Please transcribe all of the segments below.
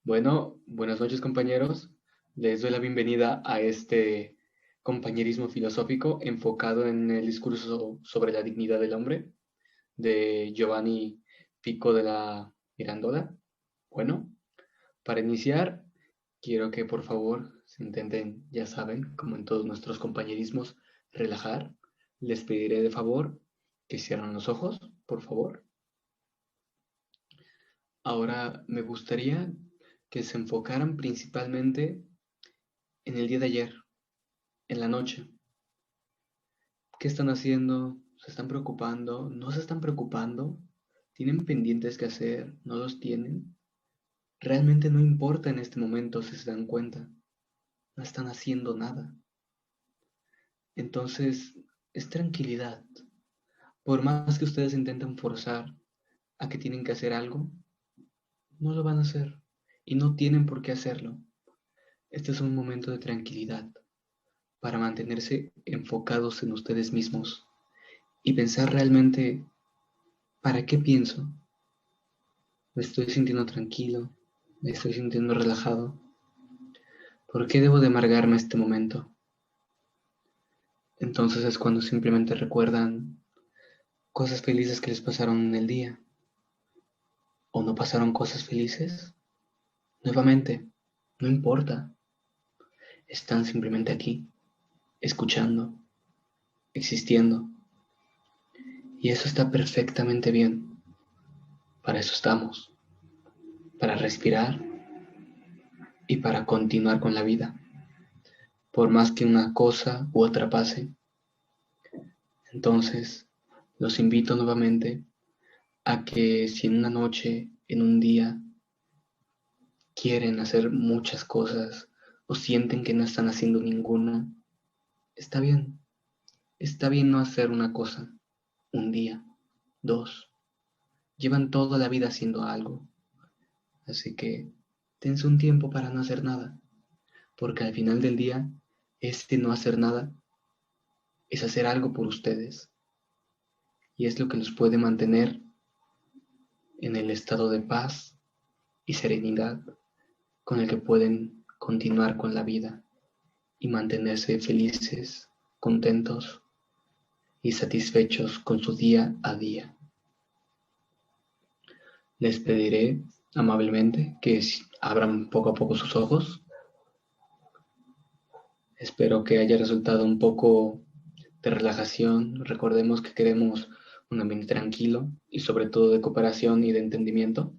Bueno, buenas noches compañeros. Les doy la bienvenida a este compañerismo filosófico enfocado en el discurso sobre la dignidad del hombre de Giovanni Pico de la Mirandola. Bueno, para iniciar, quiero que por favor se intenten, ya saben, como en todos nuestros compañerismos, relajar. Les pediré de favor que cierren los ojos, por favor. Ahora me gustaría que se enfocaran principalmente en el día de ayer, en la noche. ¿Qué están haciendo? ¿Se están preocupando? ¿No se están preocupando? ¿Tienen pendientes que hacer? ¿No los tienen? Realmente no importa en este momento si se dan cuenta. No están haciendo nada. Entonces, es tranquilidad. Por más que ustedes intenten forzar a que tienen que hacer algo, no lo van a hacer. Y no tienen por qué hacerlo. Este es un momento de tranquilidad para mantenerse enfocados en ustedes mismos y pensar realmente, ¿para qué pienso? Me estoy sintiendo tranquilo, me estoy sintiendo relajado. ¿Por qué debo de amargarme este momento? Entonces es cuando simplemente recuerdan cosas felices que les pasaron en el día. ¿O no pasaron cosas felices? Nuevamente, no importa. Están simplemente aquí, escuchando, existiendo. Y eso está perfectamente bien. Para eso estamos. Para respirar y para continuar con la vida. Por más que una cosa u otra pase. Entonces, los invito nuevamente a que si en una noche, en un día, quieren hacer muchas cosas o sienten que no están haciendo ninguna, está bien. Está bien no hacer una cosa, un día, dos. Llevan toda la vida haciendo algo. Así que dense un tiempo para no hacer nada, porque al final del día, este no hacer nada es hacer algo por ustedes. Y es lo que los puede mantener en el estado de paz y serenidad con el que pueden continuar con la vida y mantenerse felices, contentos y satisfechos con su día a día. Les pediré amablemente que abran poco a poco sus ojos. Espero que haya resultado un poco de relajación. Recordemos que queremos un ambiente tranquilo y sobre todo de cooperación y de entendimiento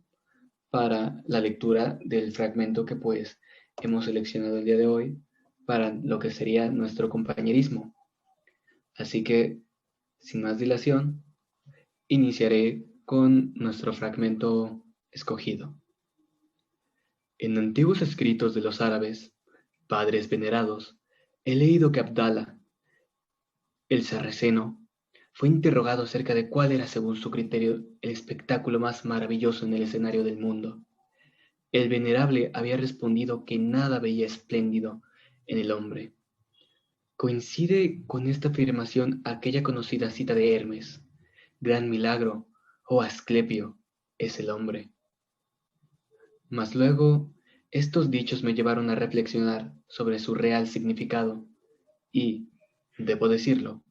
para la lectura del fragmento que pues hemos seleccionado el día de hoy para lo que sería nuestro compañerismo. Así que, sin más dilación, iniciaré con nuestro fragmento escogido. En antiguos escritos de los árabes, padres venerados, he leído que Abdalá, el sarraceno, fue interrogado acerca de cuál era, según su criterio, el espectáculo más maravilloso en el escenario del mundo. El venerable había respondido que nada veía espléndido en el hombre. Coincide con esta afirmación aquella conocida cita de Hermes: gran milagro, oh Asclepio, es el hombre. Mas luego, estos dichos me llevaron a reflexionar sobre su real significado y, debo decirlo,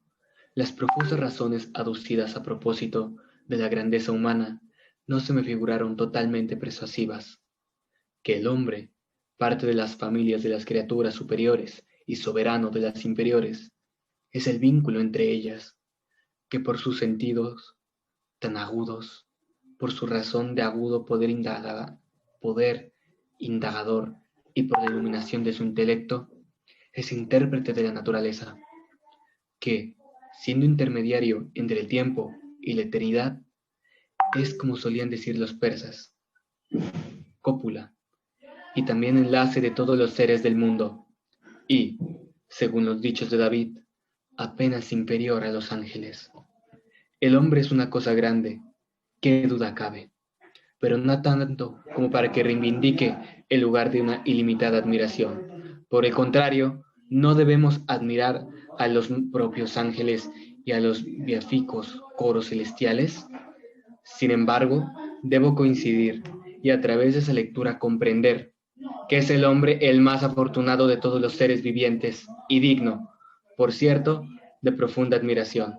las profusas razones aducidas a propósito de la grandeza humana no se me figuraron totalmente persuasivas. Que el hombre, parte de las familias de las criaturas superiores y soberano de las inferiores, es el vínculo entre ellas, que por sus sentidos tan agudos, por su razón de agudo poder indagador y por la iluminación de su intelecto, es intérprete de la naturaleza, que, siendo intermediario entre el tiempo y la eternidad, es, como solían decir los persas, cópula, y también enlace de todos los seres del mundo, y, según los dichos de David, apenas inferior a los ángeles. El hombre es una cosa grande, qué duda cabe, pero no tanto como para que reivindique el lugar de una ilimitada admiración. Por el contrario, no debemos admirar a los propios ángeles y a los beatíficos coros celestiales. Sin embargo, debo coincidir y a través de esa lectura comprender que es el hombre el más afortunado de todos los seres vivientes y digno, por cierto, de profunda admiración.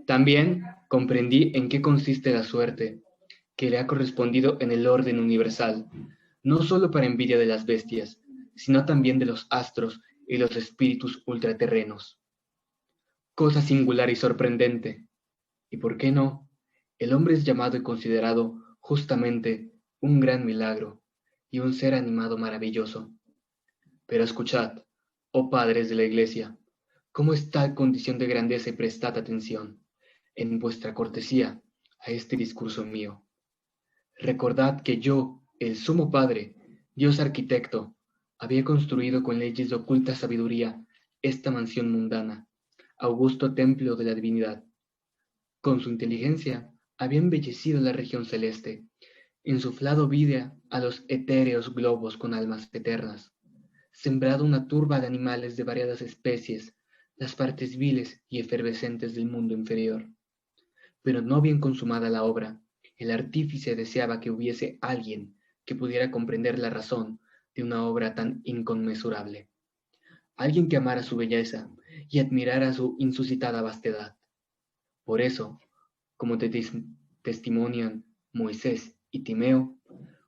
También comprendí en qué consiste la suerte que le ha correspondido en el orden universal, no solo para envidia de las bestias, sino también de los astros y los espíritus ultraterrenos. Cosa singular y sorprendente. ¿Y por qué no? El hombre es llamado y considerado justamente un gran milagro y un ser animado maravilloso. Pero escuchad, oh padres de la Iglesia, cómo está en condición de grandeza y prestad atención, en vuestra cortesía, a este discurso mío. Recordad que yo, el Sumo Padre, Dios arquitecto, había construido con leyes de oculta sabiduría esta mansión mundana, augusto templo de la divinidad. Con su inteligencia había embellecido la región celeste, insuflado vida a los etéreos globos con almas eternas, sembrado una turba de animales de variadas especies, las partes viles y efervescentes del mundo inferior. Pero no bien consumada la obra, el artífice deseaba que hubiese alguien que pudiera comprender la razón de una obra tan inconmensurable, alguien que amara su belleza y admirara su insuscitada vastedad. Por eso, como te testimonian Moisés y Timeo,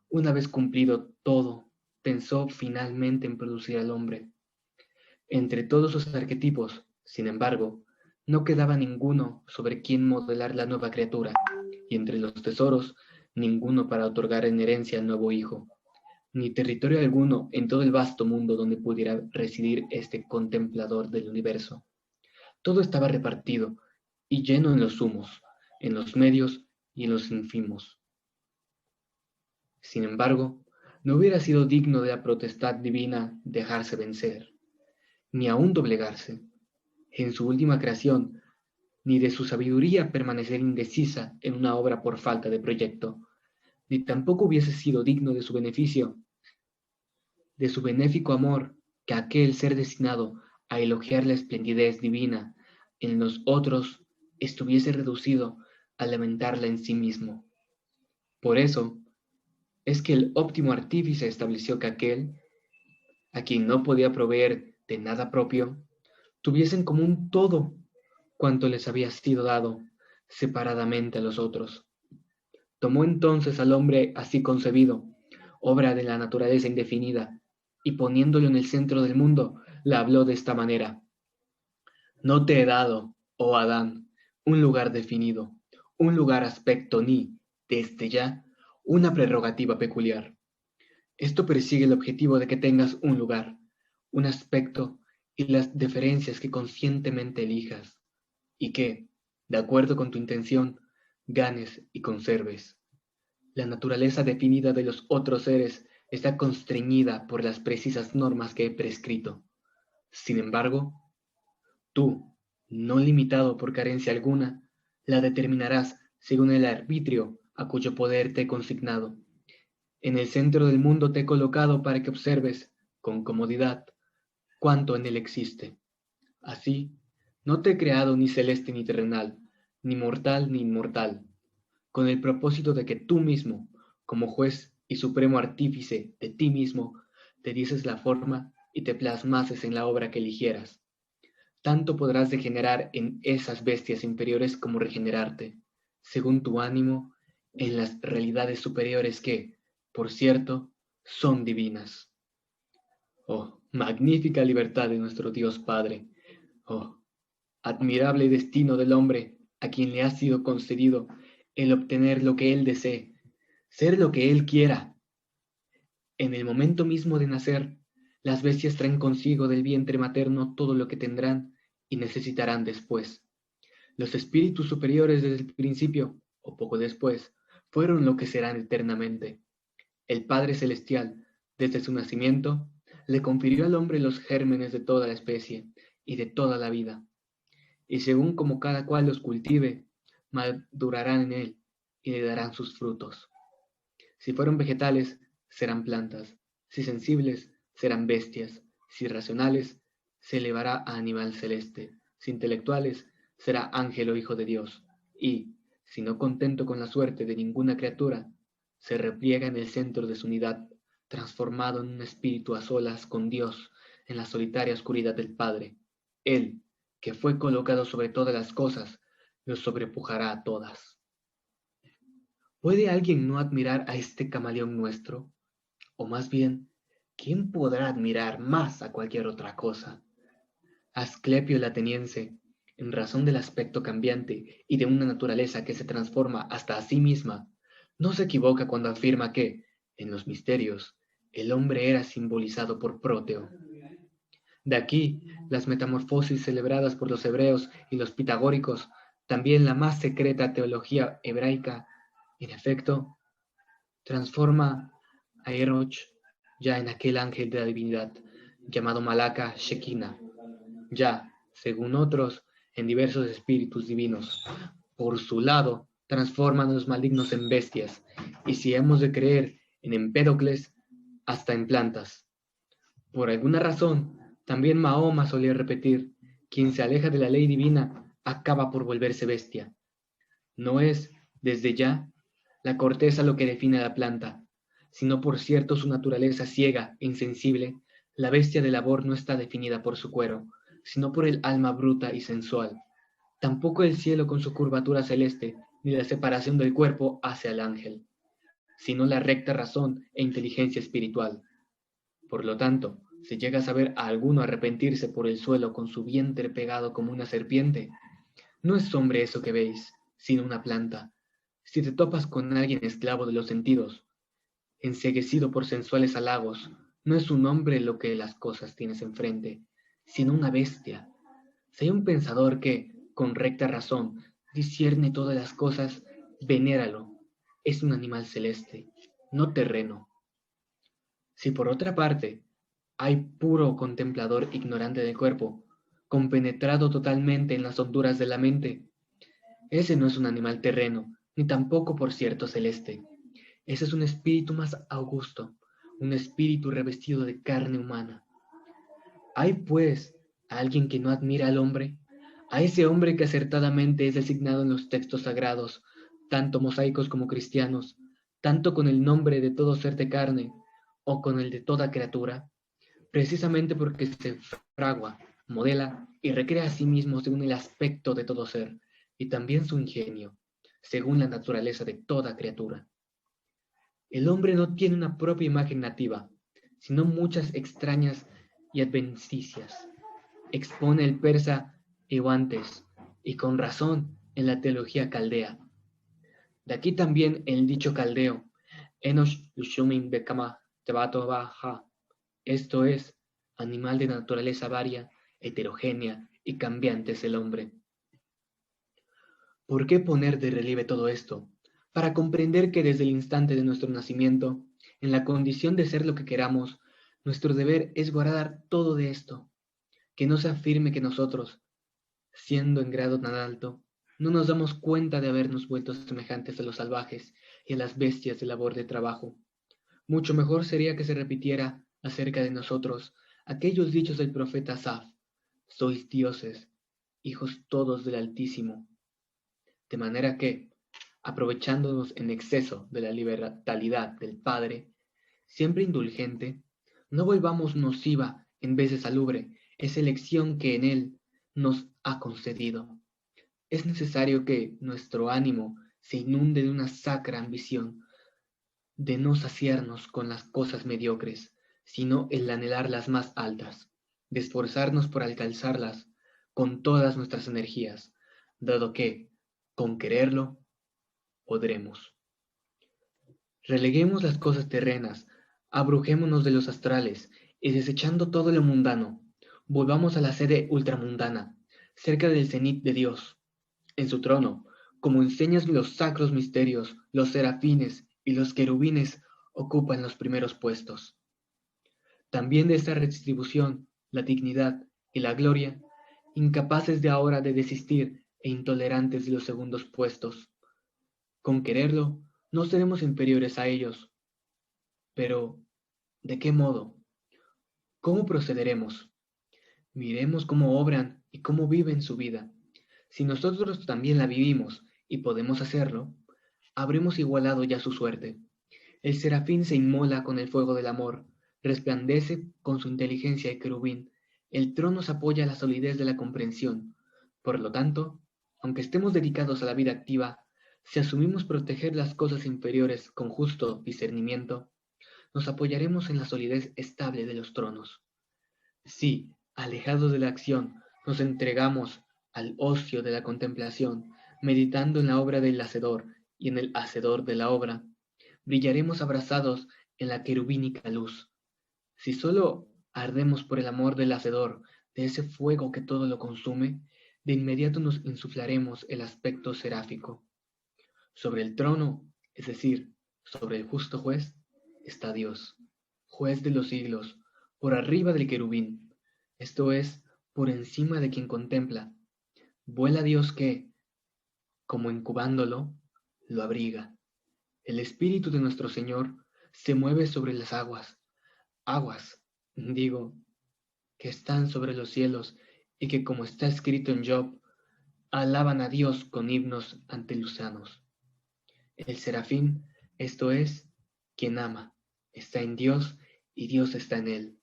una vez cumplido todo, pensó finalmente en producir al hombre. Entre todos sus arquetipos, sin embargo, no quedaba ninguno sobre quien modelar la nueva criatura, y entre los tesoros, ninguno para otorgar en herencia al nuevo hijo, ni territorio alguno en todo el vasto mundo donde pudiera residir este contemplador del universo. Todo estaba repartido y lleno en los sumos, en los medios y en los ínfimos. Sin embargo, no hubiera sido digno de la potestad divina dejarse vencer, ni aun doblegarse, en su última creación, ni de su sabiduría permanecer indecisa en una obra por falta de proyecto, ni tampoco hubiese sido digno de su beneficio, de su benéfico amor, que aquel ser destinado a elogiar la esplendidez divina en los otros estuviese reducido a lamentarla en sí mismo. Por eso es que el óptimo artífice estableció que aquel, a quien no podía proveer de nada propio, tuviese en común todo cuanto les había sido dado separadamente a los otros. Tomó entonces al hombre así concebido, obra de la naturaleza indefinida, y poniéndolo en el centro del mundo, le habló de esta manera: No te he dado, oh Adán, un lugar definido, un lugar aspecto ni, desde ya, una prerrogativa peculiar. Esto persigue el objetivo de que tengas un lugar, un aspecto y las deferencias que conscientemente elijas, y que, de acuerdo con tu intención, ganes y conserves. La naturaleza definida de los otros seres está constreñida por las precisas normas que he prescrito. Sin embargo, tú, no limitado por carencia alguna, la determinarás según el arbitrio a cuyo poder te he consignado. En el centro del mundo te he colocado para que observes, con comodidad, cuánto en él existe. Así, no te he creado ni celeste ni terrenal, ni mortal ni inmortal, con el propósito de que tú mismo, como juez y supremo artífice de ti mismo, te dieses la forma y te plasmases en la obra que eligieras. Tanto podrás degenerar en esas bestias inferiores como regenerarte, según tu ánimo, en las realidades superiores que, por cierto, son divinas. Oh, magnífica libertad de nuestro Dios Padre. Oh, admirable destino del hombre a quien le ha sido concedido el obtener lo que él desee, ser lo que él quiera. En el momento mismo de nacer, las bestias traen consigo del vientre materno todo lo que tendrán y necesitarán después. Los espíritus superiores desde el principio, o poco después, fueron lo que serán eternamente. El Padre Celestial, desde su nacimiento, le confirió al hombre los gérmenes de toda la especie y de toda la vida, y según como cada cual los cultive, madurarán en él y le darán sus frutos. Si fueron vegetales, serán plantas; si sensibles, serán bestias; si racionales, se elevará a animal celeste; si intelectuales, será ángel o hijo de Dios; y, si no contento con la suerte de ninguna criatura, se repliega en el centro de su unidad, transformado en un espíritu a solas con Dios en la solitaria oscuridad del Padre. Él, que fue colocado sobre todas las cosas, los sobrepujará a todas. ¿Puede alguien no admirar a este camaleón nuestro? O más bien, ¿quién podrá admirar más a cualquier otra cosa? Asclepio el ateniense, en razón del aspecto cambiante y de una naturaleza que se transforma hasta a sí misma, no se equivoca cuando afirma que, en los misterios, el hombre era simbolizado por Próteo. De aquí las metamorfosis celebradas por los hebreos y los pitagóricos, también la más secreta teología hebraica, en efecto, transforma a Eroch ya en aquel ángel de la divinidad, llamado Malaka Shekinah, ya, según otros, en diversos espíritus divinos. Por su lado, transforman a los malignos en bestias, y si hemos de creer en Empédocles, hasta en plantas. Por alguna razón, también Mahoma solía repetir, quien se aleja de la ley divina acaba por volverse bestia. No es, desde ya, la corteza lo que define a la planta, sino por cierto su naturaleza ciega e insensible. La bestia de labor no está definida por su cuero, sino por el alma bruta y sensual. Tampoco el cielo con su curvatura celeste, ni la separación del cuerpo hace al ángel, sino la recta razón e inteligencia espiritual. Por lo tanto, si llegas a ver a alguno arrepentirse por el suelo con su vientre pegado como una serpiente, no es hombre eso que veis, sino una planta. Si te topas con alguien esclavo de los sentidos, enceguecido por sensuales halagos, no es un hombre lo que las cosas tienes enfrente, sino una bestia. Si hay un pensador que, con recta razón, discierne todas las cosas, venéralo. Es un animal celeste, no terreno. Si por otra parte hay puro contemplador ignorante del cuerpo, compenetrado totalmente en las honduras de la mente, ese no es un animal terreno, ni tampoco por cierto celeste. Ese es un espíritu más augusto, un espíritu revestido de carne humana. ¿Hay, pues, alguien que no admira al hombre? A ese hombre que acertadamente es designado en los textos sagrados, tanto mosaicos como cristianos, tanto con el nombre de todo ser de carne, o con el de toda criatura, precisamente porque se fragua, modela y recrea a sí mismo según el aspecto de todo ser, y también su ingenio, según la naturaleza de toda criatura. El hombre no tiene una propia imagen nativa, sino muchas extrañas y adventicias. Expone el persa Euantes, y con razón en la teología caldea. De aquí también el dicho caldeo, Enosh Lushumin Bekama Tebato Baja, esto es, animal de naturaleza varia, heterogénea y cambiante es el hombre. ¿Por qué poner de relieve todo esto? Para comprender que desde el instante de nuestro nacimiento, en la condición de ser lo que queramos, nuestro deber es guardar todo de esto, que no se afirme que nosotros, siendo en grado tan alto, no nos damos cuenta de habernos vuelto semejantes a los salvajes y a las bestias de labor de trabajo. Mucho mejor sería que se repitiera acerca de nosotros aquellos dichos del profeta Asaf: sois dioses, hijos todos del Altísimo. De manera que, aprovechándonos en exceso de la liberalidad del Padre, siempre indulgente, no volvamos nociva en vez de salubre esa elección que en Él nos ha concedido. Es necesario que nuestro ánimo se inunde de una sacra ambición de no saciarnos con las cosas mediocres, sino el anhelar las más altas, de esforzarnos por alcanzarlas con todas nuestras energías, dado que, con quererlo, podremos. Releguemos las cosas terrenas, abrujémonos de los astrales, y desechando todo lo mundano, volvamos a la sede ultramundana, cerca del cenit de Dios. En su trono, como enseñas los sacros misterios, los serafines y los querubines ocupan los primeros puestos. También de esta redistribución, la dignidad y la gloria, incapaces de ahora de desistir e intolerantes de los segundos puestos. Con quererlo, no seremos inferiores a ellos. Pero, ¿de qué modo? ¿Cómo procederemos? Miremos cómo obran y cómo viven su vida. Si nosotros también la vivimos y podemos hacerlo, habremos igualado ya su suerte. El serafín se inmola con el fuego del amor, resplandece con su inteligencia de querubín. El trono se apoya a la solidez de la comprensión. Por lo tanto, aunque estemos dedicados a la vida activa, si asumimos proteger las cosas inferiores con justo discernimiento, nos apoyaremos en la solidez estable de los tronos. Si, alejados de la acción, nos entregamos al ocio de la contemplación, meditando en la obra del Hacedor y en el Hacedor de la obra, brillaremos abrazados en la querubínica luz. Si solo ardemos por el amor del Hacedor, de ese fuego que todo lo consume, de inmediato nos insuflaremos el aspecto seráfico. Sobre el trono, es decir, sobre el justo juez, está Dios, juez de los siglos, por arriba del querubín, esto es, por encima de quien contempla. Vuela Dios que, como incubándolo, lo abriga. El espíritu de nuestro Señor se mueve sobre las aguas, aguas, digo, que están sobre los cielos y que, como está escrito en Job, alaban a Dios con himnos antelusanos. El serafín, esto es, quien ama, está en Dios y Dios está en él.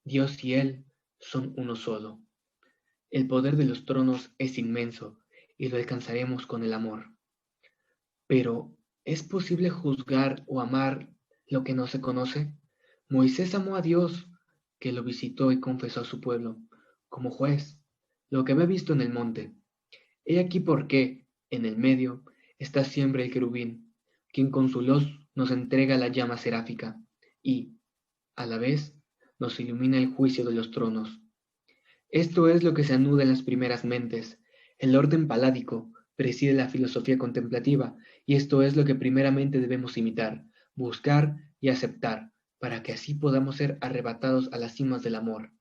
Dios y él son uno solo. El poder de los tronos es inmenso y lo alcanzaremos con el amor. Pero, ¿es posible juzgar o amar lo que no se conoce? Moisés amó a Dios, que lo visitó y confesó a su pueblo, como juez, lo que había visto en el monte. He aquí por qué, en el medio, está siempre el querubín, quien con su luz nos entrega la llama seráfica y, a la vez, nos ilumina el juicio de los tronos. Esto es lo que se anuda en las primeras mentes. El orden paládico preside la filosofía contemplativa, y esto es lo que primeramente debemos imitar, buscar y aceptar, para que así podamos ser arrebatados a las cimas del amor,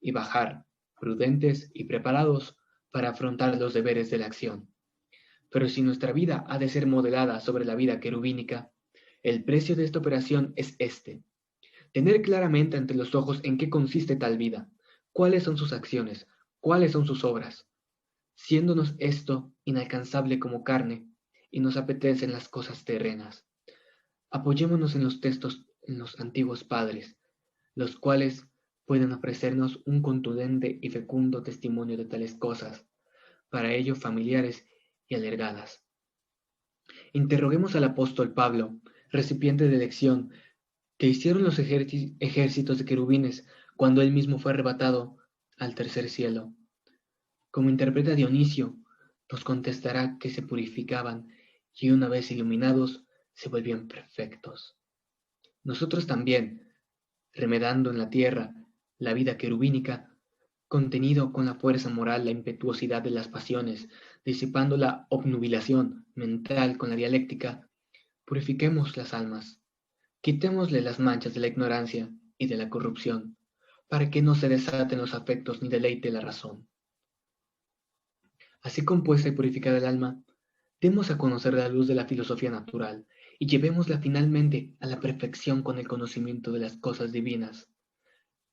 y bajar, prudentes y preparados, para afrontar los deberes de la acción. Pero si nuestra vida ha de ser modelada sobre la vida querubínica, el precio de esta operación es este: tener claramente ante los ojos en qué consiste tal vida, cuáles son sus acciones, cuáles son sus obras, siéndonos esto inalcanzable como carne y nos apetecen las cosas terrenas. Apoyémonos en los textos, en los antiguos padres, los cuales pueden ofrecernos un contundente y fecundo testimonio de tales cosas, para ello familiares y alergadas. Interroguemos al apóstol Pablo, recipiente de lección, que hicieron los ejércitos de querubines cuando él mismo fue arrebatado al tercer cielo. Como interpreta Dionisio, nos contestará que se purificaban y una vez iluminados se volvían perfectos. Nosotros también, remedando en la tierra la vida querubínica, contenido con la fuerza moral la impetuosidad de las pasiones, disipando la obnubilación mental con la dialéctica, purifiquemos las almas. Quitémosle las manchas de la ignorancia y de la corrupción, para que no se desaten los afectos ni deleite la razón. Así compuesta y purificada el alma, demos a conocer la luz de la filosofía natural y llevémosla finalmente a la perfección con el conocimiento de las cosas divinas.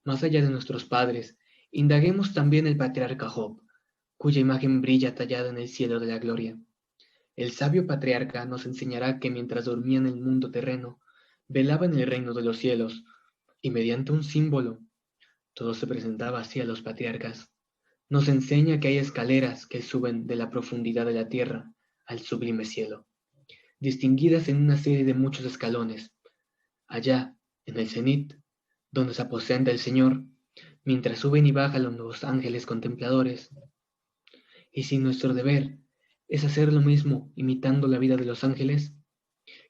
Más allá de nuestros padres, indaguemos también el patriarca Job, cuya imagen brilla tallada en el cielo de la gloria. El sabio patriarca nos enseñará que mientras dormía en el mundo terreno, velaba en el reino de los cielos, y mediante un símbolo, todo se presentaba así a los patriarcas. Nos enseña que hay escaleras que suben de la profundidad de la tierra al sublime cielo, distinguidas en una serie de muchos escalones. Allá, en el cenit, donde se aposenta el Señor, mientras suben y bajan los nuevos ángeles contempladores. Y si nuestro deber es hacer lo mismo imitando la vida de los ángeles,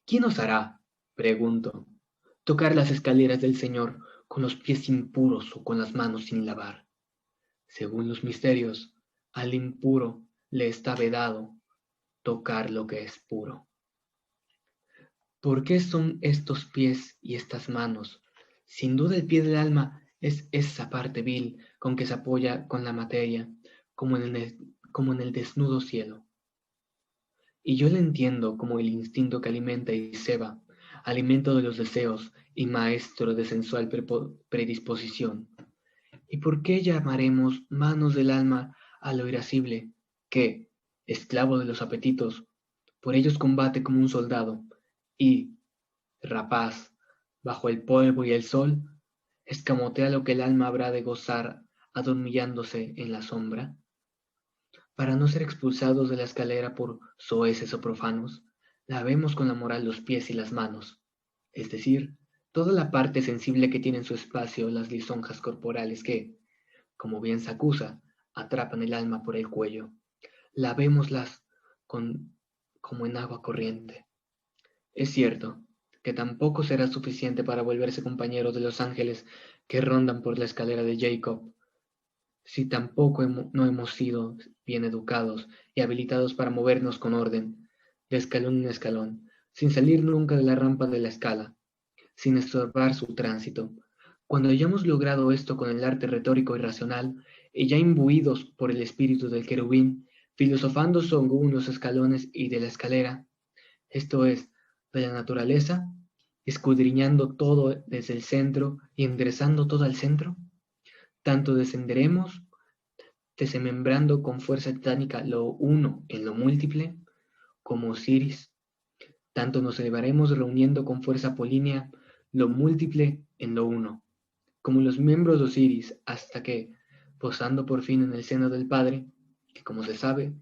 ¿quién os hará, pregunto, tocar las escaleras del Señor con los pies impuros o con las manos sin lavar? Según los misterios, al impuro le está vedado tocar lo que es puro. ¿Por qué son estos pies y estas manos? Sin duda el pie del alma es esa parte vil con que se apoya con la materia, como en el desnudo cielo. Y yo le entiendo como el instinto que alimenta y ceba, alimento de los deseos y maestro de sensual predisposición. ¿Y por qué llamaremos manos del alma a lo irascible, que, esclavo de los apetitos, por ellos combate como un soldado, y, rapaz, bajo el polvo y el sol, escamotea lo que el alma habrá de gozar adormillándose en la sombra. Para no ser expulsados de la escalera por soeces o profanos, lavemos con la moral los pies y las manos, es decir, toda la parte sensible que tiene en su espacio las lisonjas corporales que, como bien se acusa, atrapan el alma por el cuello. Lavémoslas con, como en agua corriente. Es cierto que tampoco será suficiente para volverse compañeros de los ángeles que rondan por la escalera de Jacob, si tampoco no hemos sido bien educados y habilitados para movernos con orden, de escalón en escalón, sin salir nunca de la rampa de la escala, sin estorbar su tránsito. Cuando hayamos logrado esto con el arte retórico y racional, y ya imbuidos por el espíritu del querubín, filosofando según los escalones y de la escalera, esto es, de la naturaleza, escudriñando todo desde el centro y enderezando todo al centro, tanto descenderemos, desmembrando con fuerza titánica lo uno en lo múltiple, como Osiris, tanto nos elevaremos reuniendo con fuerza apolínea lo múltiple en lo uno, como los miembros de Osiris, hasta que, posando por fin en el seno del Padre, que como se sabe,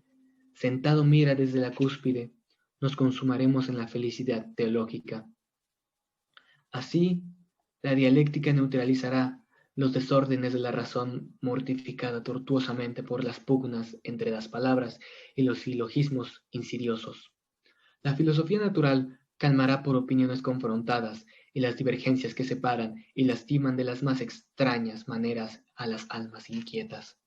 sentado mira desde la cúspide, nos consumaremos en la felicidad teológica. Así, la dialéctica neutralizará los desórdenes de la razón mortificada tortuosamente por las pugnas entre las palabras y los silogismos insidiosos. La filosofía natural calmará por opiniones confrontadas y las divergencias que separan y lastiman de las más extrañas maneras a las almas inquietas.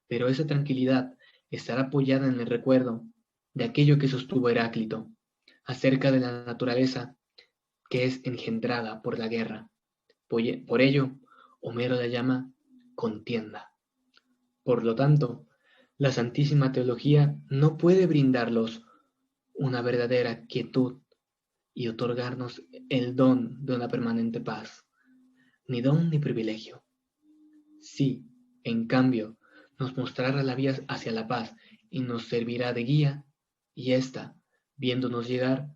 Pero esa tranquilidad estará apoyada en el recuerdo de aquello que sostuvo Heráclito acerca de la naturaleza que es engendrada por la guerra. Por ello, Homero la llama contienda. Por lo tanto, la Santísima Teología no puede brindarlos una verdadera quietud y otorgarnos el don de una permanente paz, ni don ni privilegio. Sí, en cambio, nos mostrará la vía hacia la paz y nos servirá de guía, y ésta, viéndonos llegar,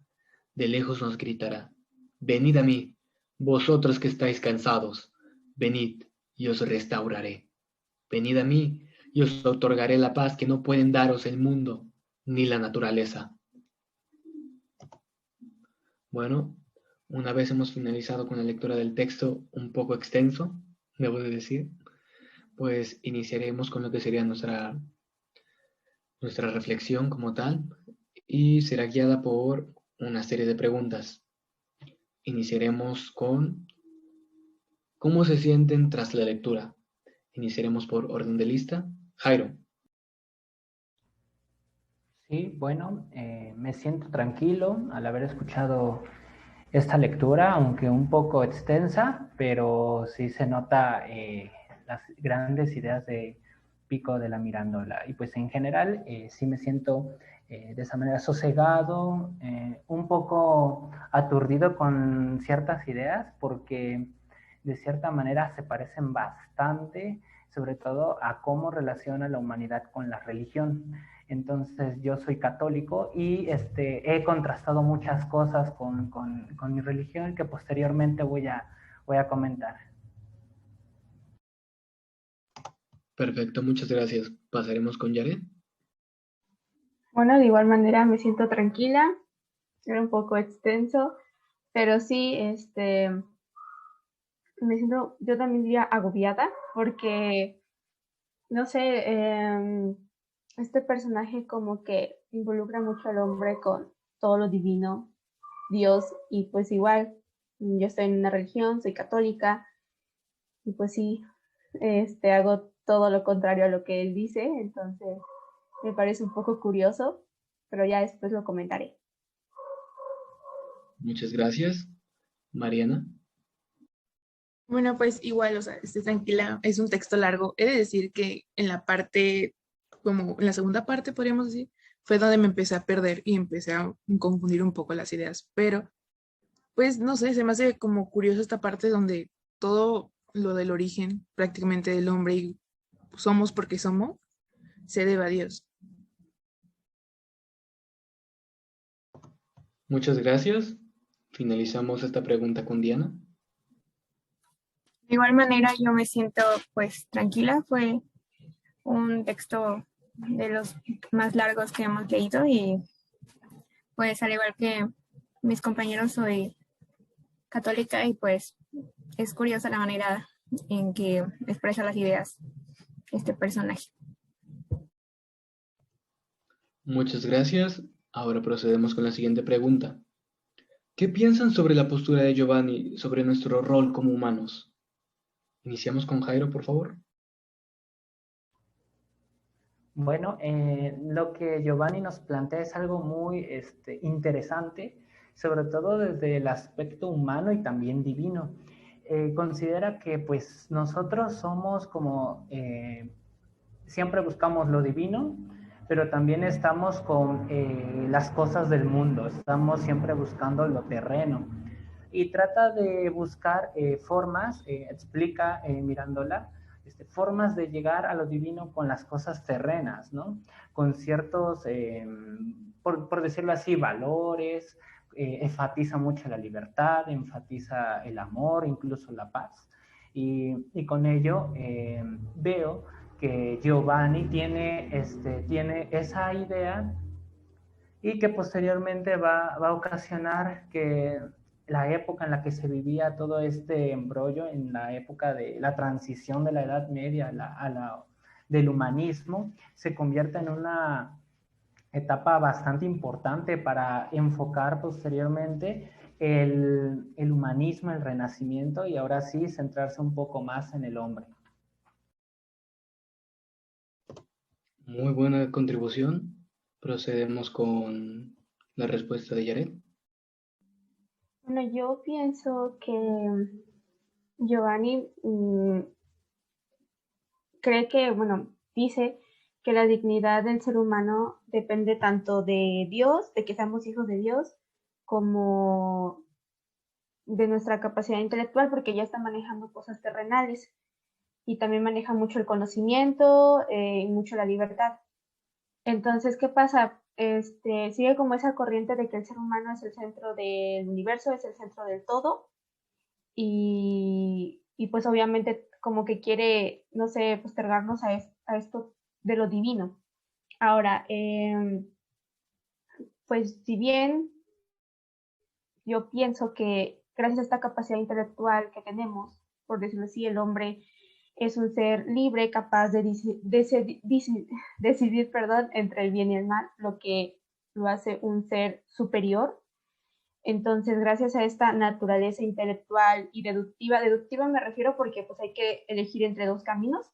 de lejos nos gritará: venid a mí, vosotros que estáis cansados, venid y os restauraré. Venid a mí y os otorgaré la paz que no pueden daros el mundo ni la naturaleza. Bueno, una vez hemos finalizado con la lectura del texto un poco extenso, debo de decir, pues iniciaremos con lo que sería nuestra reflexión como tal y será guiada por una serie de preguntas. Iniciaremos con ¿cómo se sienten tras la lectura? Iniciaremos por orden de lista. Jairo. Sí, bueno, me siento tranquilo al haber escuchado esta lectura, aunque un poco extensa, pero sí se nota las grandes ideas de Pico de la Mirandola. Y pues en general sí me siento de esa manera sosegado, un poco aturdido con ciertas ideas, porque de cierta manera se parecen bastante, sobre todo a cómo relaciona la humanidad con la religión. Entonces yo soy católico y he contrastado muchas cosas con mi religión que posteriormente voy a comentar. Perfecto, muchas gracias. Pasaremos con Yaret. Bueno, de igual manera me siento tranquila, era un poco extenso, pero sí, me siento, yo también diría agobiada, porque, no sé, este personaje como que involucra mucho al hombre con todo lo divino, Dios, y pues igual, yo estoy en una religión, soy católica, y pues sí, hago todo lo contrario a lo que él dice, entonces me parece un poco curioso, pero ya después lo comentaré. Muchas gracias. Mariana. Bueno, pues igual, o sea, esté tranquila, es un texto largo. He de decir que en la parte, como en la segunda parte, podríamos decir, fue donde me empecé a perder y empecé a confundir un poco las ideas. Pero, pues, no sé, se me hace como curioso esta parte donde todo lo del origen prácticamente del hombre y somos porque somos, se debe a Dios. Muchas gracias. Finalizamos esta pregunta con Diana. De igual manera, yo me siento pues tranquila. Fue un texto de los más largos que hemos leído y pues al igual que mis compañeros soy católica y pues es curiosa la manera en que expresa las ideas este personaje. Muchas gracias. Ahora procedemos con la siguiente pregunta. ¿Qué piensan sobre la postura de Giovanni sobre nuestro rol como humanos? Iniciamos con Jairo, por favor. Bueno, lo que Giovanni nos plantea es algo muy interesante, sobre todo desde el aspecto humano y también divino. Considera que pues nosotros somos como, siempre buscamos lo divino, pero también estamos con las cosas del mundo, estamos siempre buscando lo terreno. Y trata de buscar formas, explica Mirándola, formas de llegar a lo divino con las cosas terrenas, ¿no? Con ciertos, por decirlo así, valores, enfatiza mucho la libertad, enfatiza el amor, incluso la paz. Y con ello veo que Giovanni tiene esa idea y que posteriormente va a ocasionar que la época en la que se vivía todo este embrollo, en la época de la transición de la Edad Media del humanismo, se convierta en una etapa bastante importante para enfocar posteriormente el humanismo, el renacimiento y ahora sí centrarse un poco más en el hombre. Muy buena contribución. Procedemos con la respuesta de Yaret. Bueno, yo pienso que Giovanni cree que, bueno, dice que la dignidad del ser humano depende tanto de Dios, de que seamos hijos de Dios, como de nuestra capacidad intelectual, porque ya está manejando cosas terrenales y también maneja mucho el conocimiento y mucho la libertad. Entonces, ¿qué pasa? Sigue como esa corriente de que el ser humano es el centro del universo, es el centro del todo y pues obviamente como que quiere, no sé, postergarnos a esto de lo divino. Ahora, pues si bien yo pienso que gracias a esta capacidad intelectual que tenemos, por decirlo así, el hombre es un ser libre, capaz de decidir, perdón, entre el bien y el mal, lo que lo hace un ser superior. Entonces, gracias a esta naturaleza intelectual y deductiva me refiero porque pues hay que elegir entre dos caminos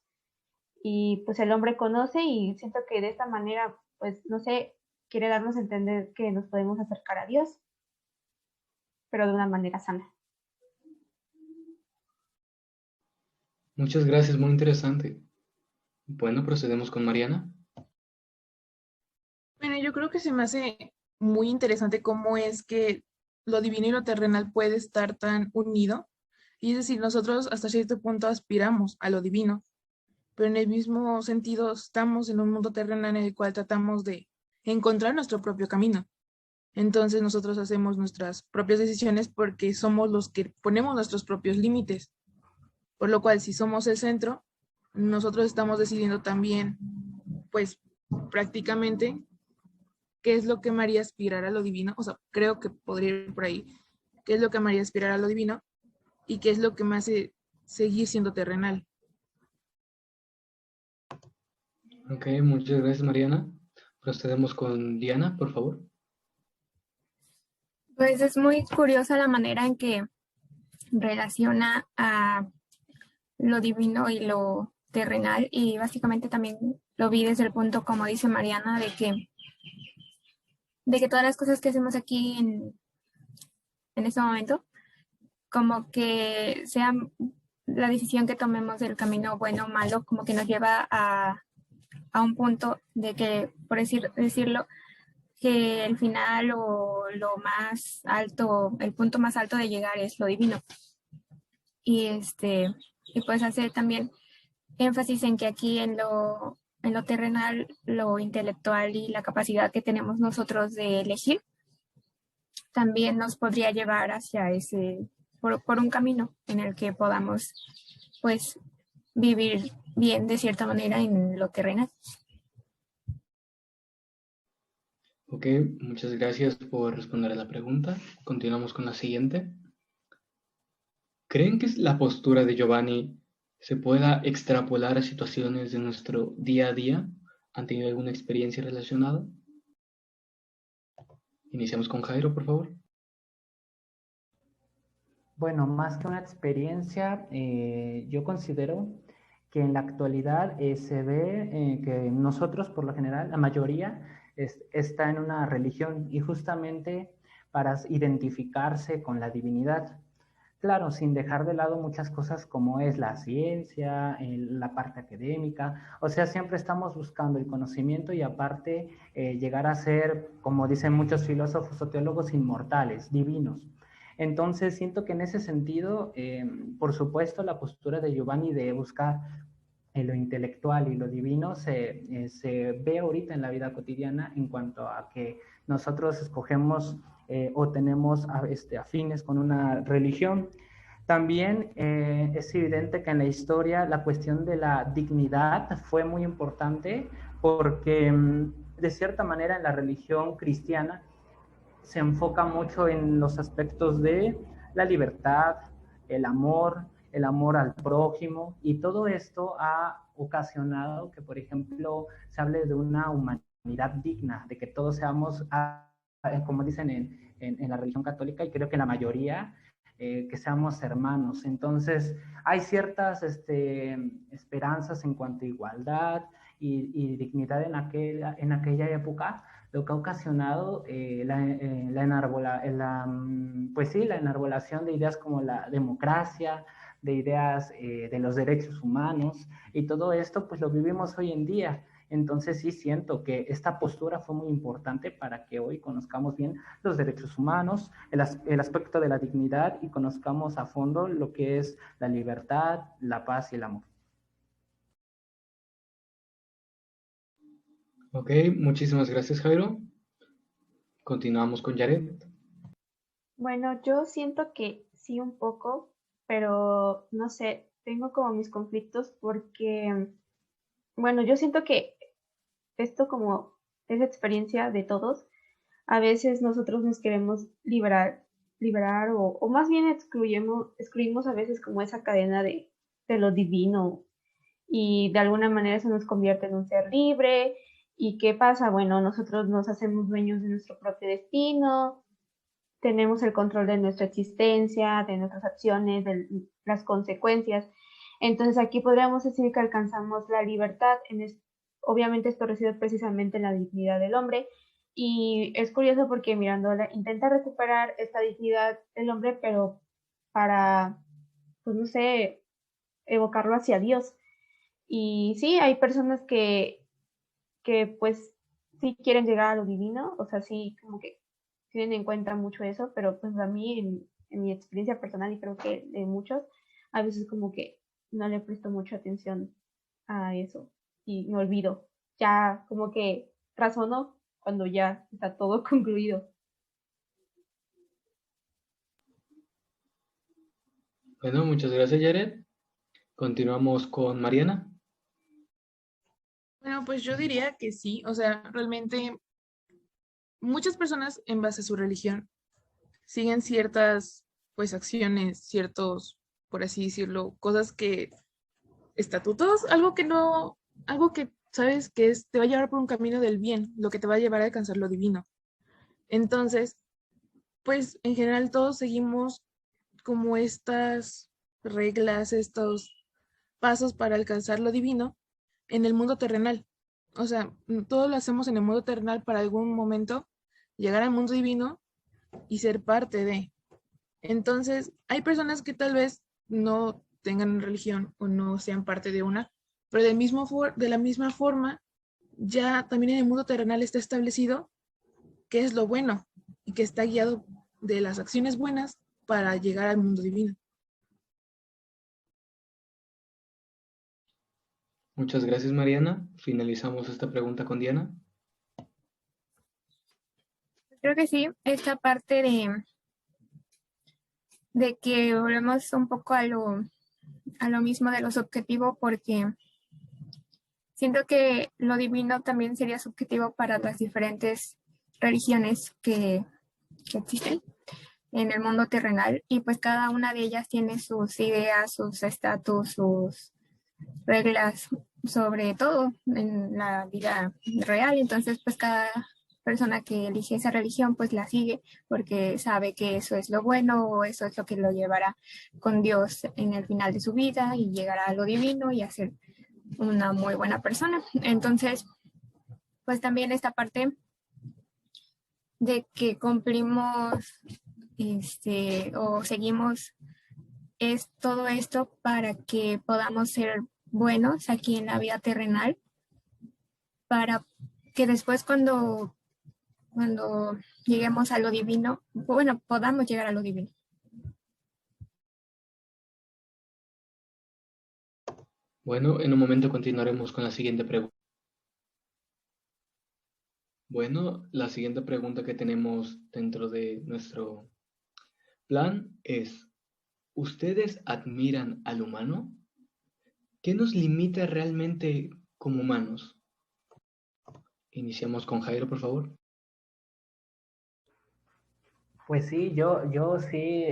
y pues el hombre conoce y siento que de esta manera, pues no sé, quiere darnos a entender que nos podemos acercar a Dios, pero de una manera sana. Muchas gracias, muy interesante. Bueno, procedemos con Mariana. Bueno, yo creo que se me hace muy interesante cómo es que lo divino y lo terrenal puede estar tan unido. Y es decir, nosotros hasta cierto punto aspiramos a lo divino, pero en el mismo sentido estamos en un mundo terrenal en el cual tratamos de encontrar nuestro propio camino. Entonces nosotros hacemos nuestras propias decisiones porque somos los que ponemos nuestros propios límites. Por lo cual, si somos el centro, nosotros estamos decidiendo también, pues prácticamente, qué es lo que me haría aspirar a lo divino. O sea, creo que podría ir por ahí. ¿Qué es lo que me haría aspirar a lo divino? Y qué es lo que me hace seguir siendo terrenal. Ok, muchas gracias, Mariana. Procedemos con Diana, por favor. Pues es muy curiosa la manera en que relaciona a lo divino y lo terrenal y básicamente también lo vi desde el punto, como dice Mariana, de que todas las cosas que hacemos aquí en este momento, como que sea la decisión que tomemos del camino bueno o malo, como que nos lleva a un punto de que, por decirlo, que el final o lo más alto, el punto más alto de llegar es lo divino. Y y pues hace también énfasis en que aquí en lo terrenal, lo intelectual y la capacidad que tenemos nosotros de elegir, también nos podría llevar hacia por un camino en el que podamos, pues, vivir bien de cierta manera en lo terrenal. Ok, muchas gracias por responder a la pregunta. Continuamos con la siguiente. ¿Creen que la postura de Giovanni se pueda extrapolar a situaciones de nuestro día a día? ¿Han tenido alguna experiencia relacionada? Iniciamos con Jairo, por favor. Bueno, más que una experiencia, yo considero que en la actualidad se ve que nosotros, por lo general, la mayoría está en una religión y justamente para identificarse con la divinidad. Claro, sin dejar de lado muchas cosas como es la ciencia, la parte académica, o sea, siempre estamos buscando el conocimiento y aparte llegar a ser, como dicen muchos filósofos o teólogos, inmortales, divinos. Entonces, siento que en ese sentido, por supuesto, la postura de Giovanni de buscar lo intelectual y lo divino se ve ahorita en la vida cotidiana en cuanto a que nosotros escogemos o tenemos afines con una religión. También es evidente que en la historia la cuestión de la dignidad fue muy importante porque de cierta manera en la religión cristiana se enfoca mucho en los aspectos de la libertad, el amor al prójimo, y todo esto ha ocasionado que, por ejemplo, se hable de una humanidad digna, de que todos seamos, como dicen en la religión católica, y creo que la mayoría, que seamos hermanos. Entonces, hay ciertas esperanzas en cuanto a igualdad y dignidad en aquella época, lo que ha ocasionado pues sí, la enarbolación de ideas como la democracia, de ideas de los derechos humanos, y todo esto pues lo vivimos hoy en día. Entonces sí siento que esta postura fue muy importante para que hoy conozcamos bien los derechos humanos, el aspecto de la dignidad, y conozcamos a fondo lo que es la libertad, la paz y el amor. Ok, muchísimas gracias, Jairo. Continuamos con Jared. Bueno, yo siento que sí un poco, pero no sé, tengo como mis conflictos porque, bueno, yo siento que esto como es experiencia de todos, a veces nosotros nos queremos liberar o más bien excluimos a veces como esa cadena de lo divino y de alguna manera eso nos convierte en un ser libre. ¿Y qué pasa? Bueno, nosotros nos hacemos dueños de nuestro propio destino, tenemos el control de nuestra existencia, de nuestras acciones, de las consecuencias. Entonces aquí podríamos decir que alcanzamos la libertad. Obviamente esto reside precisamente en la dignidad del hombre. Y es curioso porque Miranda intenta recuperar esta dignidad del hombre, pero para, pues no sé, evocarlo hacia Dios. Y sí, hay personas que pues sí quieren llegar a lo divino, o sea, sí como que tienen en cuenta mucho eso, pero pues a mí en mi experiencia personal y creo que de muchos, a veces como que no le presto mucha atención a eso y me olvido. Ya como que razono cuando ya está todo concluido. Bueno, muchas gracias, Jared. Continuamos con Mariana. Bueno, pues yo diría que sí, o sea, realmente muchas personas en base a su religión siguen ciertas, pues, acciones, ciertos, por así decirlo, cosas que, estatutos, algo que no, algo que sabes que te va a llevar por un camino del bien, lo que te va a llevar a alcanzar lo divino. Entonces, pues en general todos seguimos como estas reglas, estos pasos para alcanzar lo divino en el mundo terrenal. O sea, todo lo hacemos en el mundo terrenal para algún momento llegar al mundo divino y ser parte de. Entonces, hay personas que tal vez no tengan religión o no sean parte de una, pero de la misma forma, ya también en el mundo terrenal está establecido qué es lo bueno y que está guiado de las acciones buenas para llegar al mundo divino. Muchas gracias, Mariana. Finalizamos esta pregunta con Diana. Creo que sí, esta parte de que volvemos un poco a lo mismo de lo subjetivo, porque siento que lo divino también sería subjetivo para las diferentes religiones que existen en el mundo terrenal, y pues cada una de ellas tiene sus ideas, sus estatus, sus reglas sobre todo en la vida real. Entonces pues cada persona que elige esa religión pues la sigue porque sabe que eso es lo bueno o eso es lo que lo llevará con Dios en el final de su vida y llegará a lo divino y a ser una muy buena persona. Entonces pues también esta parte de que cumplimos o seguimos es todo esto para que podamos ser buenos aquí en la vida terrenal, para que después cuando lleguemos a lo divino, bueno, podamos llegar a lo divino. Bueno, en un momento continuaremos con la siguiente pregunta. Bueno, la siguiente pregunta que tenemos dentro de nuestro plan es, ¿ustedes admiran al humano? ¿Qué nos limita realmente como humanos? Iniciamos con Jairo, por favor. Pues sí, yo sí,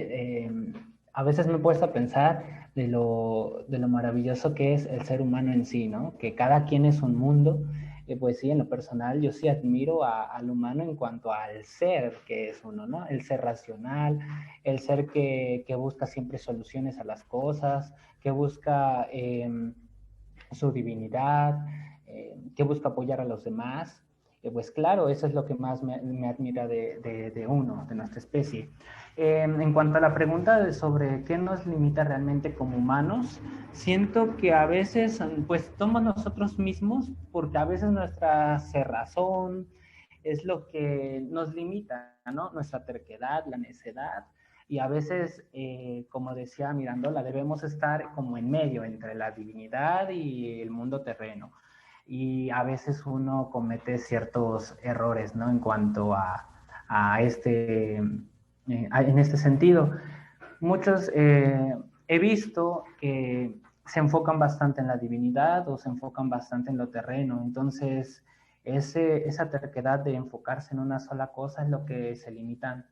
a veces me he puesto a pensar de lo maravilloso que es el ser humano en sí, ¿no? Que cada quien es un mundo. Pues sí, en lo personal yo sí admiro al humano en cuanto al ser que es uno, ¿no? El ser racional, el ser que busca siempre soluciones a las cosas, que busca su divinidad, que busca apoyar a los demás. Pues claro, eso es lo que más me admira de uno, de nuestra especie. En cuanto a la pregunta sobre qué nos limita realmente como humanos, siento que a veces pues somos nosotros mismos, porque a veces nuestra cerrazón es lo que nos limita, ¿no? Nuestra terquedad, la necedad, y a veces, como decía Mirandola, debemos estar como en medio entre la divinidad y el mundo terreno. Y a veces uno comete ciertos errores, ¿no? En cuanto a en este sentido. Muchos he visto que se enfocan bastante en la divinidad o se enfocan bastante en lo terreno. Entonces, esa terquedad de enfocarse en una sola cosa es lo que se limitan,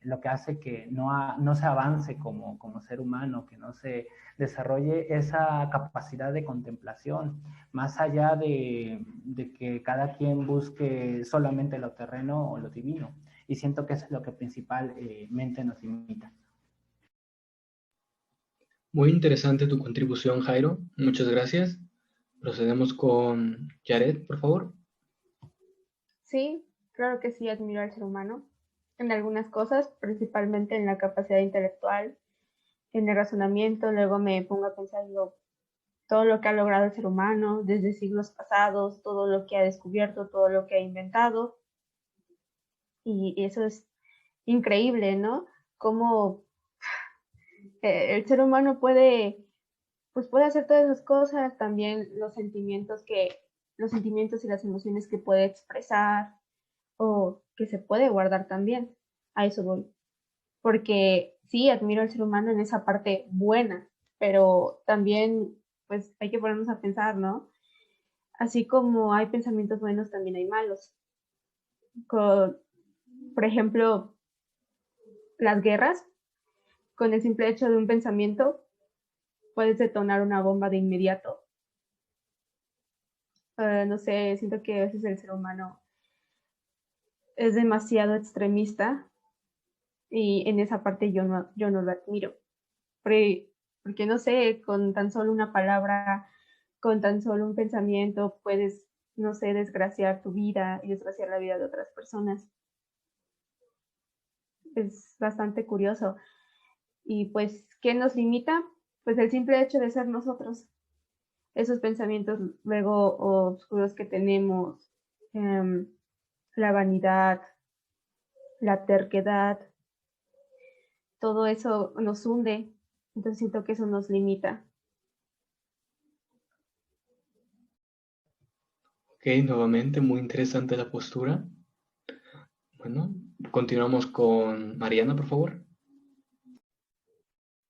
lo que hace que no se avance como ser humano, que no se desarrolle esa capacidad de contemplación, más allá de que cada quien busque solamente lo terreno o lo divino. Y siento que eso es lo que principalmente nos limita. Muy interesante tu contribución, Jairo. Muchas gracias. Procedemos con Jared, por favor. Sí, claro que sí, admiro al ser humano en algunas cosas, principalmente en la capacidad intelectual, en el razonamiento. Luego me pongo a pensar, digo, todo lo que ha logrado el ser humano desde siglos pasados, todo lo que ha descubierto, todo lo que ha inventado. Y eso es increíble, ¿no? Cómo el ser humano pues puede hacer todas esas cosas, también los sentimientos y las emociones que puede expresar o que se puede guardar también. A eso voy. Porque sí, admiro al ser humano en esa parte buena, pero también pues hay que ponernos a pensar, ¿no? Así como hay pensamientos buenos, también hay malos. Con, por ejemplo, las guerras, con el simple hecho de un pensamiento, puedes detonar una bomba de inmediato. No sé, siento que a veces el ser humano es demasiado extremista y en esa parte yo no lo admiro. Porque no sé, con tan solo una palabra, con tan solo un pensamiento, puedes, no sé, desgraciar tu vida y desgraciar la vida de otras personas. Es bastante curioso. Y pues, ¿qué nos limita? Pues el simple hecho de ser nosotros. Esos pensamientos luego oscuros que tenemos, la vanidad, la terquedad, todo eso nos hunde. Entonces siento que eso nos limita. Ok, nuevamente, muy interesante la postura. Bueno, continuamos con Mariana, por favor.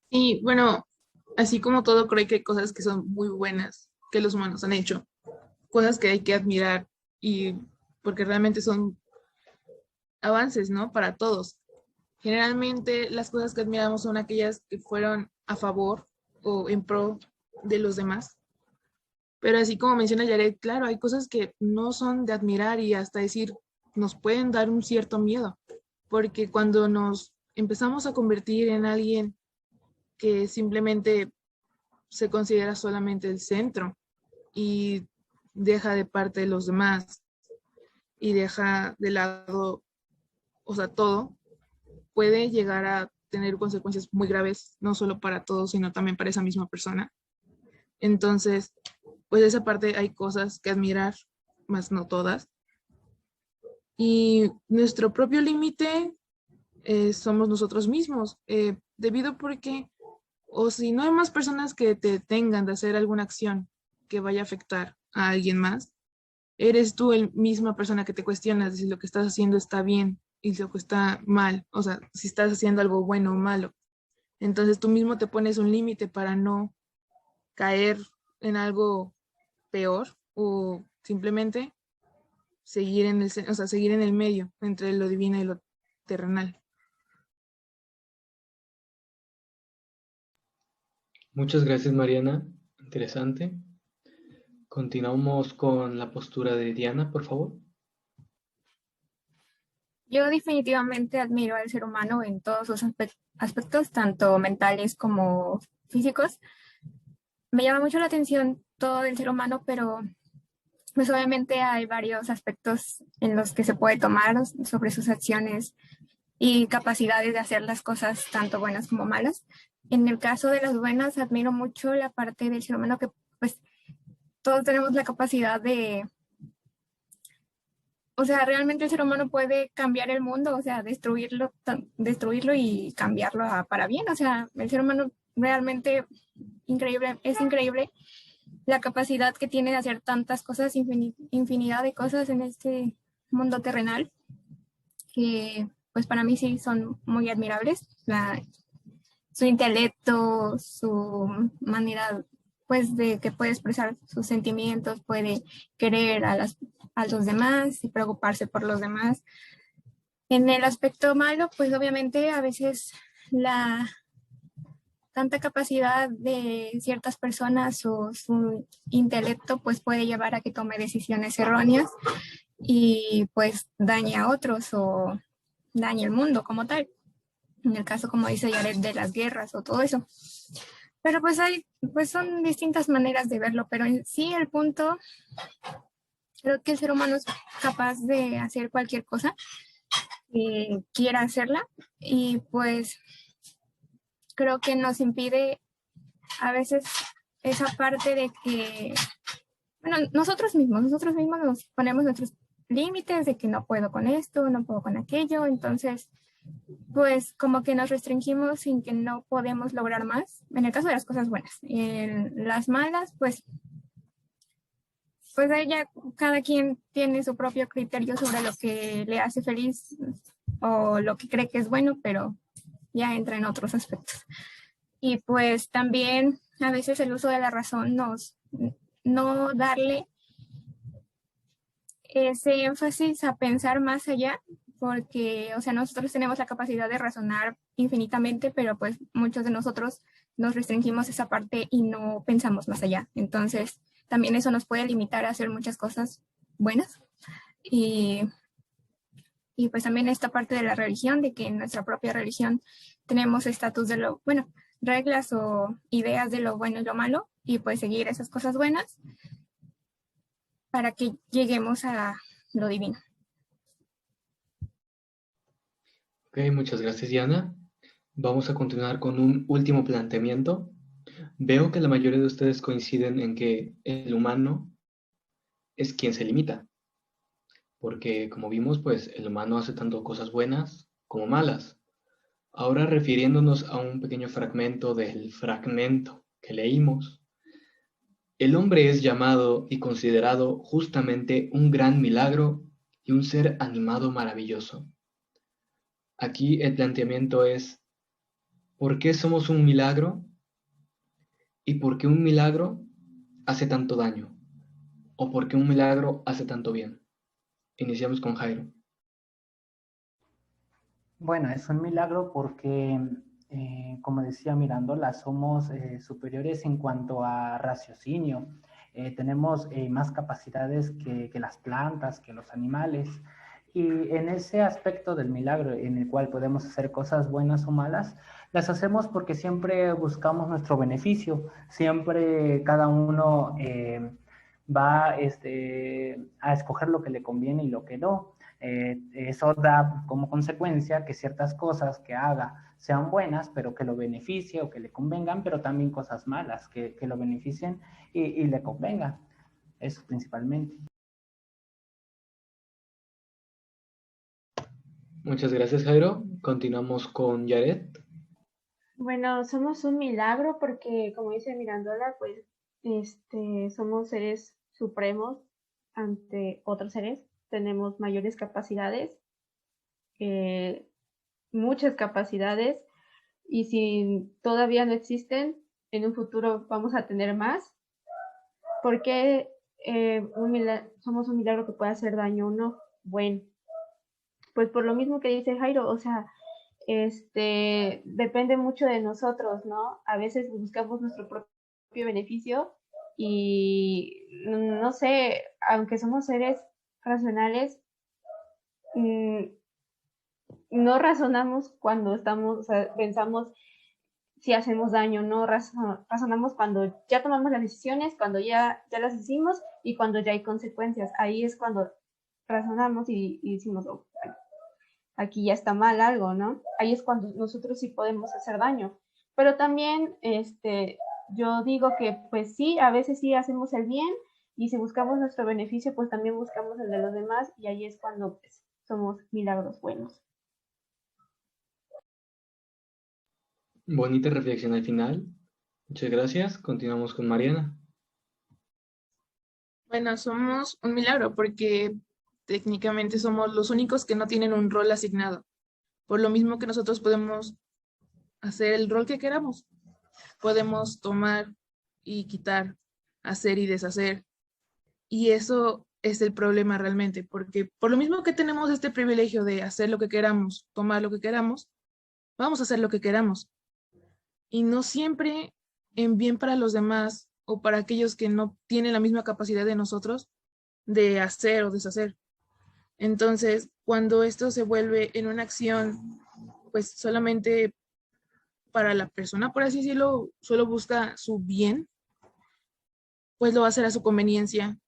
Y bueno, así como todo, creo que hay cosas que son muy buenas que los humanos han hecho, cosas que hay que admirar y porque realmente son avances, ¿no? Para todos. Generalmente las cosas que admiramos son aquellas que fueron a favor o en pro de los demás. Pero así como menciona Yaret, claro, hay cosas que no son de admirar y hasta decir, nos pueden dar un cierto miedo, porque cuando nos empezamos a convertir en alguien que simplemente se considera solamente el centro y deja de parte de los demás y deja de lado, o sea, todo, puede llegar a tener consecuencias muy graves, no solo para todos, sino también para esa misma persona. Entonces, pues esa parte hay cosas que admirar, más no todas. Y nuestro propio límite somos nosotros mismos, debido porque, o si no hay más personas que te detengan de hacer alguna acción que vaya a afectar a alguien más, eres tú el misma persona que te cuestionas si lo que estás haciendo está bien y lo que está mal, o sea, si estás haciendo algo bueno o malo. Entonces tú mismo te pones un límite para no caer en algo peor o simplemente seguir en o sea, seguir en el medio entre lo divino y lo terrenal. Muchas gracias, Mariana. Interesante. Continuamos con la postura de Diana, por favor. Yo definitivamente admiro al ser humano en todos sus aspectos, tanto mentales como físicos. Me llama mucho la atención todo del ser humano, pero pues obviamente hay varios aspectos en los que se puede tomar sobre sus acciones y capacidades de hacer las cosas tanto buenas como malas. En el caso de las buenas, admiro mucho la parte del ser humano que pues todos tenemos la capacidad de, o sea, realmente el ser humano puede cambiar el mundo, o sea, destruirlo y cambiarlo para bien. O sea, el ser humano realmente increíble, es increíble la capacidad que tiene de hacer tantas cosas, infinidad de cosas en este mundo terrenal, que pues para mí sí son muy admirables. Su intelecto, su manera pues de que puede expresar sus sentimientos, puede querer a los demás y preocuparse por los demás. En el aspecto malo, pues obviamente a veces la tanta capacidad de ciertas personas o su intelecto pues puede llevar a que tome decisiones erróneas y pues dañe a otros o dañe el mundo como tal. En el caso, como dice Yaret, de las guerras o todo eso. Pero pues son distintas maneras de verlo, pero en sí el punto, creo que el ser humano es capaz de hacer cualquier cosa que quiera hacerla y pues creo que nos impide a veces esa parte de que, bueno, nosotros mismos nos ponemos nuestros límites de que no puedo con esto, no puedo con aquello, entonces pues como que nos restringimos sin que no podemos lograr más, en el caso de las cosas buenas. En las malas, pues ahí ya cada quien tiene su propio criterio sobre lo que le hace feliz o lo que cree que es bueno, pero ya entra en otros aspectos. Y pues también a veces el uso de la razón no darle ese énfasis a pensar más allá, porque, o sea, nosotros tenemos la capacidad de razonar infinitamente, pero pues muchos de nosotros nos restringimos esa parte y no pensamos más allá. Entonces, también eso nos puede limitar a hacer muchas cosas buenas. Y pues también esta parte de la religión, de que en nuestra propia religión tenemos estatus de lo, bueno, reglas o ideas de lo bueno y lo malo, y pues seguir esas cosas buenas para que lleguemos a lo divino. Ok, muchas gracias, Diana. Vamos a continuar con un último planteamiento. Veo que la mayoría de ustedes coinciden en que el humano es quien se limita, porque como vimos, pues el humano hace tanto cosas buenas como malas. Ahora refiriéndonos a un pequeño fragmento del fragmento que leímos, el hombre es llamado y considerado justamente un gran milagro y un ser animado maravilloso. Aquí el planteamiento es, ¿por qué somos un milagro y por qué un milagro hace tanto daño? ¿O por qué un milagro hace tanto bien? Iniciamos con Jairo. Bueno, es un milagro porque, como decía Mirándola, somos superiores en cuanto a raciocinio. Tenemos más capacidades que las plantas, que los animales. Y en ese aspecto del milagro, en el cual podemos hacer cosas buenas o malas, las hacemos porque siempre buscamos nuestro beneficio. Siempre cada uno va a escoger lo que le conviene y lo que no. Eso da como consecuencia que ciertas cosas que haga sean buenas, pero que lo beneficie o que le convengan, pero también cosas malas que lo beneficien y le convengan. Eso principalmente. Muchas gracias, Jairo. Continuamos con Yaret. Bueno, somos un milagro porque, como dice Mirandola, pues somos seres supremos ante otros seres. Tenemos mayores capacidades, muchas capacidades, y si todavía no existen, en un futuro vamos a tener más. Porque somos un milagro que puede hacer daño o no. Bueno, pues por lo mismo que dice Jairo, o sea, depende mucho de nosotros, ¿no? A veces buscamos nuestro propio beneficio y no sé, aunque somos seres racionales, no razonamos cuando estamos, o sea, pensamos si hacemos daño, no razonamos cuando ya tomamos las decisiones, cuando ya las hicimos y cuando ya hay consecuencias. Ahí es cuando razonamos y decimos, oh, bueno, aquí ya está mal algo, ¿no? Ahí es cuando nosotros sí podemos hacer daño. Pero también, yo digo que pues sí, a veces sí hacemos el bien y si buscamos nuestro beneficio, pues también buscamos el de los demás y ahí es cuando pues, somos milagros buenos. Bonita reflexión al final. Muchas gracias. Continuamos con Mariana. Bueno, somos un milagro porque técnicamente somos los únicos que no tienen un rol asignado. Por lo mismo que nosotros podemos hacer el rol que queramos. Podemos tomar y quitar, hacer y deshacer. Y eso es el problema realmente, porque por lo mismo que tenemos este privilegio de hacer lo que queramos, tomar lo que queramos, vamos a hacer lo que queramos. Y no siempre en bien para los demás o para aquellos que no tienen la misma capacidad de nosotros de hacer o deshacer. Entonces, cuando esto se vuelve en una acción, pues solamente para la persona, por así decirlo, solo busca su bien, pues lo va a hacer a su conveniencia,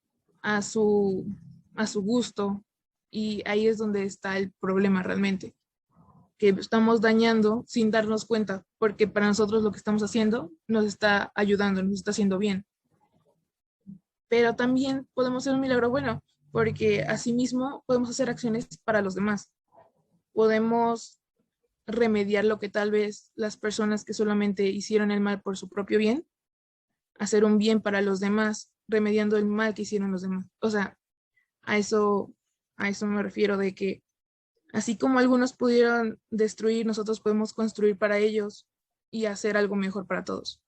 a su, a su gusto, y ahí es donde está el problema realmente, que estamos dañando sin darnos cuenta, porque para nosotros lo que estamos haciendo nos está ayudando, nos está haciendo bien. Pero también podemos hacer un milagro bueno, porque asimismo podemos hacer acciones para los demás. Podemos remediar lo que tal vez las personas que solamente hicieron el mal por su propio bien, hacer un bien para los demás, remediando el mal que hicieron los demás. O sea, a eso me refiero de que así como algunos pudieron destruir, nosotros podemos construir para ellos y hacer algo mejor para todos.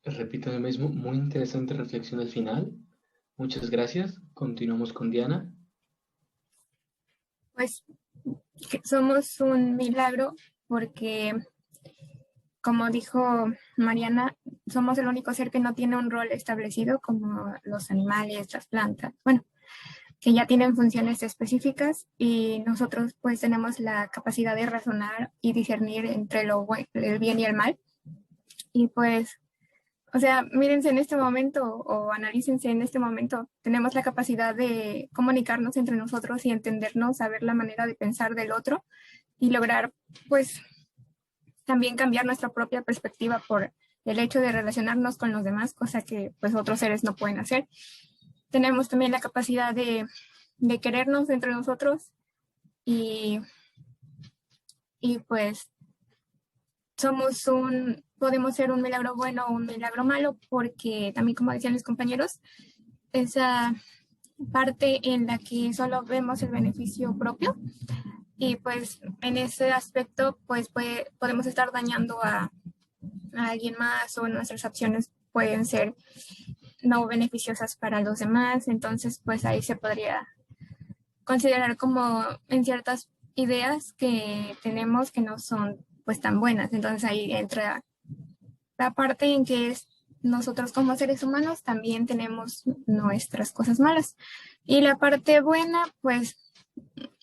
Repito lo mismo. Muy interesante reflexión al final. Muchas gracias. Continuamos con Diana. Pues que somos un milagro porque, como dijo Mariana, somos el único ser que no tiene un rol establecido como los animales, las plantas, bueno, que ya tienen funciones específicas y nosotros pues tenemos la capacidad de razonar y discernir entre el bien y el mal. Y pues, o sea, mírense en este momento o analícense en este momento. Tenemos la capacidad de comunicarnos entre nosotros y entendernos, saber la manera de pensar del otro y lograr pues también cambiar nuestra propia perspectiva por el hecho de relacionarnos con los demás, cosa que pues otros seres no pueden hacer. Tenemos también la capacidad de querernos entre nosotros y pues podemos ser un milagro bueno o un milagro malo porque también, como decían mis compañeros, parte en la que solo vemos el beneficio propio y pues en ese aspecto pues podemos estar dañando a alguien más o nuestras acciones pueden ser no beneficiosas para los demás, entonces pues ahí se podría considerar como en ciertas ideas que tenemos que no son pues tan buenas, entonces ahí entra la parte en que nosotros como seres humanos también tenemos nuestras cosas malas y la parte buena pues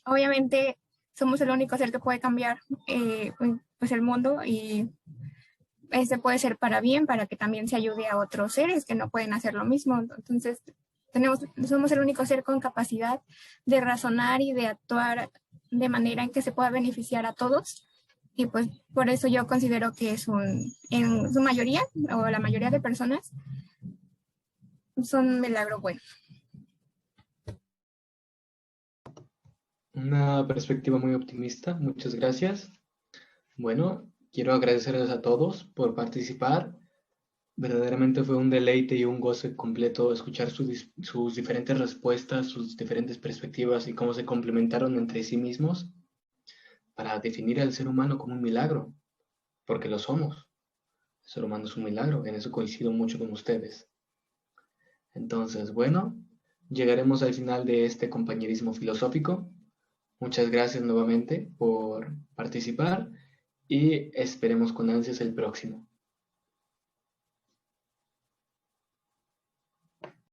obviamente somos el único ser que puede cambiar pues el mundo y este puede ser para bien, para que también se ayude a otros seres que no pueden hacer lo mismo. Entonces, somos el único ser con capacidad de razonar y de actuar de manera en que se pueda beneficiar a todos. Y pues por eso yo considero que en su mayoría, o la mayoría de personas, son un milagro bueno. Una perspectiva muy optimista, muchas gracias. Bueno, quiero agradecerles a todos por participar. Verdaderamente fue un deleite y un goce completo escuchar sus diferentes respuestas, sus diferentes perspectivas y cómo se complementaron entre sí mismos para definir al ser humano como un milagro, porque lo somos. El ser humano es un milagro, en eso coincido mucho con ustedes. Entonces, bueno, llegaremos al final de este compañerismo filosófico. Muchas gracias nuevamente por participar y esperemos con ansias el próximo.